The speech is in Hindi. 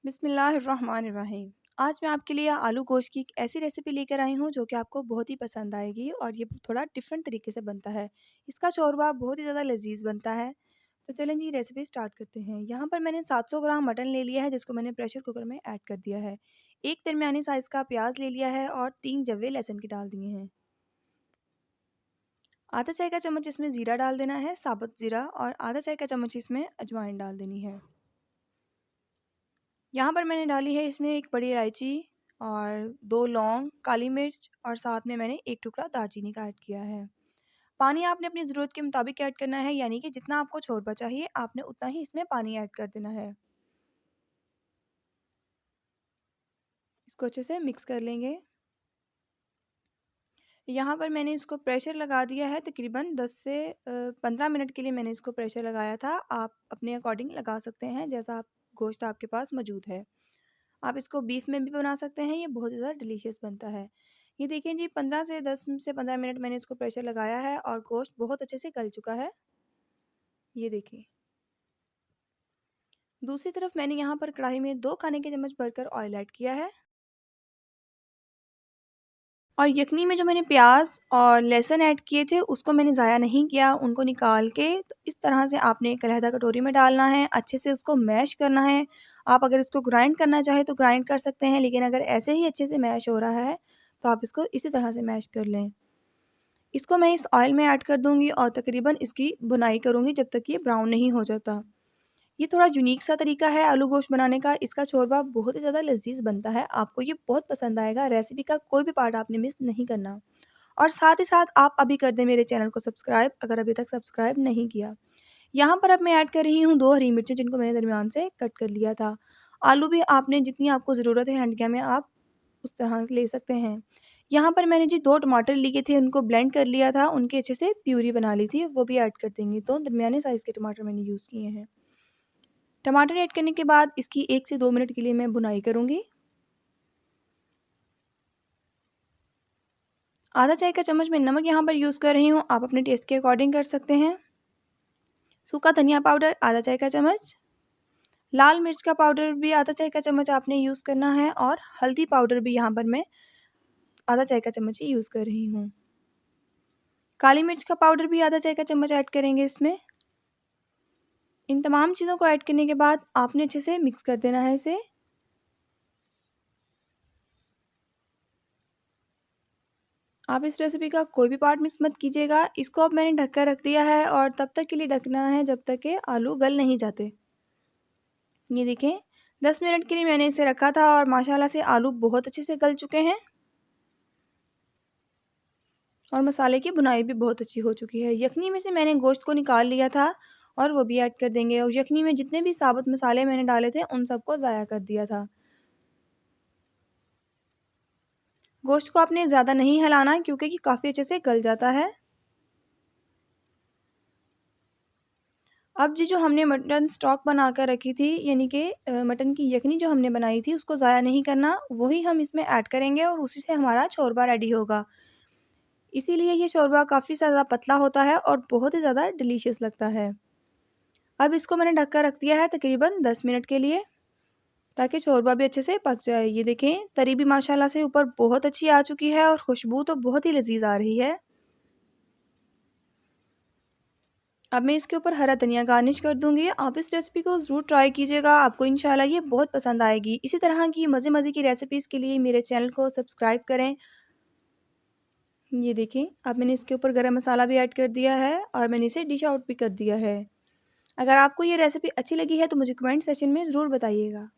बिस्मिल्लाहिर्रहमानिर्रहीम। आज मैं आपके लिए आलू गोश्त की एक ऐसी रेसिपी लेकर आई हूँ जो कि आपको बहुत ही पसंद आएगी और ये थोड़ा डिफरेंट तरीके से बनता है। इसका शोरबा बहुत ही ज़्यादा लजीज बनता है। तो चलें जी रेसिपी स्टार्ट करते हैं। यहाँ पर मैंने 700 ग्राम मटन ले लिया है जिसको मैंने प्रेशर कुकर में ऐड कर दिया है। एक दरमियानी साइज़ का प्याज ले लिया है और 3 जवे लहसुन के डाल दिए हैं। आधा चाय का चम्मच इसमें ज़ीरा डाल देना है, साबुत ज़ीरा, और आधा चाय का चम्मच इसमें अजवाइन डाल देनी है। यहाँ पर मैंने डाली है इसमें एक बड़ी इलायची और 2 लौंग, काली मिर्च, और साथ में मैंने एक टुकड़ा दालचीनी का ऐड किया है। पानी आपने अपनी ज़रूरत के मुताबिक ऐड करना है, यानी कि जितना आपको शोरबा चाहिए आपने उतना ही इसमें पानी ऐड कर देना है। इसको अच्छे से मिक्स कर लेंगे। यहाँ पर मैंने इसको प्रेशर लगा दिया है, तकरीबन 10 से 15 मिनट के लिए मैंने इसको प्रेशर लगाया था। आप अपने अकॉर्डिंग लगा सकते हैं, जैसा आप गोश्त आपके पास मौजूद है। आप इसको बीफ में भी बना सकते हैं, ये बहुत ज़्यादा डिलीशियस बनता है। ये देखिए जी, 15 से 10 से 15 मिनट मैंने इसको प्रेशर लगाया है और गोश्त बहुत अच्छे से गल चुका है। ये देखिए। दूसरी तरफ मैंने यहाँ पर कढ़ाई में 2 खाने के चम्मच भरकर ऑयल ऐड किया है और यखनी में जो मैंने प्याज और लहसुन ऐड किए थे उसको मैंने ज़ाया नहीं किया, उनको निकाल के तो इस तरह से आपने एक अलहदा कटोरी में डालना है, अच्छे से उसको मैश करना है। आप अगर इसको ग्राइंड करना चाहें तो ग्राइंड कर सकते हैं, लेकिन अगर ऐसे ही अच्छे से मैश हो रहा है तो आप इसको इसी तरह से मैश कर लें। इसको मैं इस ऑयल में ऐड कर दूंगी और तकरीबन इसकी भुनाई करूंगी जब तक ये ब्राउन नहीं हो जाता। ये थोड़ा यूनिक सा तरीका है आलू गोश्त बनाने का। इसका शोरबा बहुत ही ज़्यादा लजीज बनता है, आपको ये बहुत पसंद आएगा। रेसिपी का कोई भी पार्ट आपने मिस नहीं करना। और साथ ही साथ आप अभी कर दें मेरे चैनल को सब्सक्राइब, अगर अभी तक सब्सक्राइब नहीं किया। यहाँ पर अब मैं ऐड कर रही हूँ 2 हरी मिर्चें जिनको मैंने दरमियान से कट कर लिया था। आलू भी आपने जितनी आपको ज़रूरत है हंडिया में आप उस तरह ले सकते हैं। यहाँ पर मैंने जी 2 टमाटर लिए थे, उनको ब्लेंड कर लिया था, उनकी अच्छे से प्यूरी बना ली थी, वो भी ऐड कर देंगे। तो दरमियाने साइज़ के टमाटर मैंने यूज़ किए हैं। टमाटर ऐड करने के बाद इसकी 1 से 2 मिनट के लिए मैं भुनाई करूँगी। आधा चाय का चम्मच मैं नमक यहाँ पर यूज़ कर रही हूँ, आप अपने टेस्ट के अकॉर्डिंग कर सकते हैं। सूखा धनिया पाउडर आधा चाय का चम्मच, लाल मिर्च का पाउडर भी आधा चाय का चम्मच आपने यूज़ करना है, और हल्दी पाउडर भी यहाँ पर मैं आधा चाय का चम्मच ही यूज़ कर रही हूँ। काली मिर्च का पाउडर भी आधा चाय का चम्मच ऐड करेंगे इसमें। इन तमाम चीज़ों को ऐड करने के बाद आपने अच्छे से मिक्स कर देना है इसे। आप इस रेसिपी का कोई भी पार्ट मिस मत कीजिएगा। इसको अब मैंने ढक कर रख दिया है और तब तक के लिए ढकना है जब तक कि आलू गल नहीं जाते। ये देखें, 10 मिनट के लिए मैंने इसे रखा था और माशाल्लाह से आलू बहुत अच्छे से गल चुके हैं और मसाले की भुनाई भी बहुत अच्छी हो चुकी है। यखनी में से मैंने गोश्त को निकाल लिया था और वो भी ऐड कर देंगे, और यखनी में जितने भी साबुत मसाले मैंने डाले थे उन सबको ज़ाया कर दिया था। गोश्त को आपने ज़्यादा नहीं हिलाना क्योंकि ये काफ़ी अच्छे से गल जाता है। अब जी जो हमने मटन स्टॉक बना कर रखी थी, यानी कि मटन की यखनी जो हमने बनाई थी उसको ज़ाया नहीं करना, वही हम इसमें ऐड करेंगे और उसी से हमारा शोरबा रेडी होगा। इसीलिए ये शोरबा काफ़ी ज़्यादा पतला होता है और बहुत ही ज़्यादा डिलीशियस लगता है। अब इसको मैंने ढक कर रख दिया है तकरीबन 10 मिनट के लिए, ताकि शोरबा भी अच्छे से पक जाए। ये देखें, तरी भी माशाल्लाह से ऊपर बहुत अच्छी आ चुकी है और खुशबू तो बहुत ही लजीज आ रही है। अब मैं इसके ऊपर हरा धनिया गार्निश कर दूंगी। आप इस रेसिपी को ज़रूर ट्राई कीजिएगा, आपको इंशाल्लाह ये बहुत पसंद आएगी। इसी तरह की मज़े मज़े की रेसिपीज़ के लिए मेरे चैनल को सब्सक्राइब करें। ये देखें, अब मैंने इसके ऊपर गरम मसाला भी ऐड कर दिया है और मैंने इसे डिश आउट भी कर दिया है। अगर आपको ये रेसिपी अच्छी लगी है तो मुझे कमेंट सेक्शन में ज़रूर बताइएगा।